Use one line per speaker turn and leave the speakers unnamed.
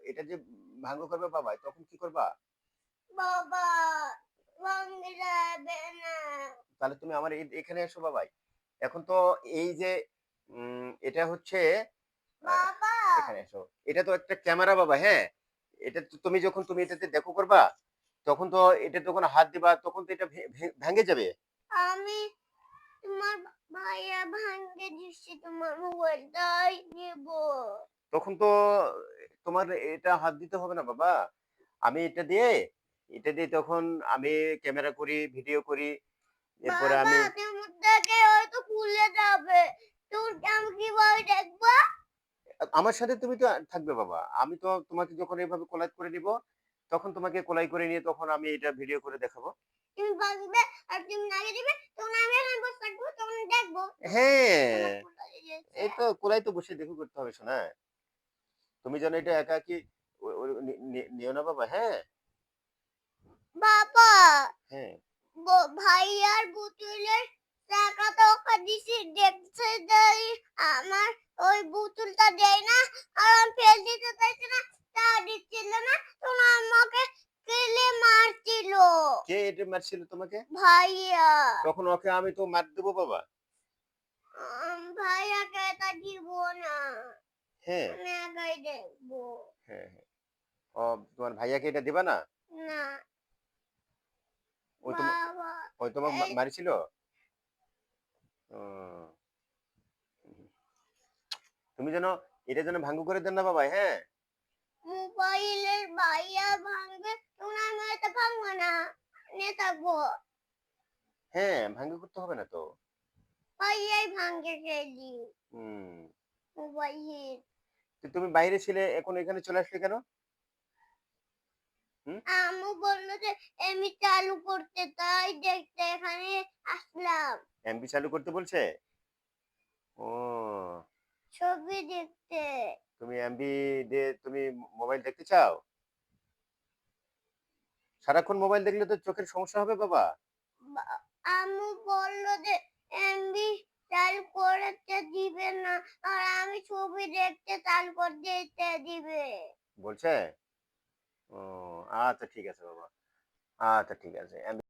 এটা যে ভাঙ্গ করবে বাবা, তখন কি করবা?
বাবা ভাঙে যাবে না।
তাহলে তুমি আমার এখানে এসো বাবাই। এখন তো এই যে এটা হচ্ছে আহ,
বাবা
এখানে এসো। এটা তো একটা ক্যামেরা বাবা, হ্যাঁ? এটা তো তুমি এটাতে দেখো করবা, তখন তো এটা তখন হাত দিবা, তখন তো এটা ভেঙে যাবে।
আমি তোমার ভাইয়া ভাঙে দিচ্ছি তোমার মোবাইলটাই নেব।
তখন তো তোমার এটা হাত দিতে হবে না বাবা। আমি এটা দিয়ে তখন আমি ক্যামেরা করি, ভিডিও করি, এরপরে
বাবা
আমি
তোমার থেকে হয়তো খুলে যাবে। তোর আমি কিভাবে দেখবো?
আমার সাথে তুমি তো থাকবে বাবা। আমি তো তোমাকে যখন এভাবে কোলাজ করে নিব, তখন তোমাকে কোলাই করে নিয়ে তখন আমি এটা ভিডিও করে দেখাবো।
তুমি ভাঙবে আর তুমি নাড়িয়ে দিবে তখন আমি এখানে বসে থাকবো তখন দেখবো তোমার
হ্যাঁ,
খোলা গেছে।
এই তো কোলাই তো বসে দেখো করতে হবে শোনা। তুমি যেন এটা একা কি নিও না বাবা, হ্যাঁ?
বাবা
হ্যাঁ,
ভাইয়ার বোতলের টাকাটা ওকে দিছি দেখছে যাই আমার ওই বোতলটা দেয় না আর আমি ফেল দিতে চাইছি না তা দিচ্ছিল না তখন আমাকে কেলে মারছিল
কে এটা মারছিল তোমাকে?
ভাইয়া।
তখন ওকে আমি তো মার দেবো বাবা।
ভাইয়াকে এটা দিব না
হ্যাঁ,
আমি একাই দেখবো।
হ্যাঁ, হ্যাঁ। ও, তোমার ভাইয়াকে এটা দিবা না?
না
ওই তোমার
বাবা
ওই তোমাকে
এই
মারিছিল? ও, তুমি যেন এটা যেন ভাঙ্গ করে দেন না বাবা, হ্যাঁ?
মোবাইলের ভাইয়া ভাঙবে তখন আমি এটা ভাঙবো না নিয়ে থাকবো।
হ্যাঁ, ভাঙ্গ করতে হবে না তো।
ভাইয়াই ভাঙে ফেলি
হুম।
মোবাইল।
তো তুমি বাইরে ছিলে, এখন এখানে চলে আসলে কেন? হুম?
আম্মু বললো যে এমনি চালু করতে তাই দেখতে এখানে আসলাম
এমবি চালু করতে বলছে? ও,
ছবি দেখতে।
তুমি এমবি দিয়ে তুমি মোবাইল দেখতে চাও? সারাক্ষণ মোবাইল দেখলে তো চোখের সমস্যা হবে বাবা।
বা- আম্মু বললো যে এমবি চালু করতে দিবে না আর আমি ছবি দেখতে চালু করতে দিবে।
বলছে? ও, আচ্ছা ঠিক আছে বাবা। আচ্ছা ঠিক আছে।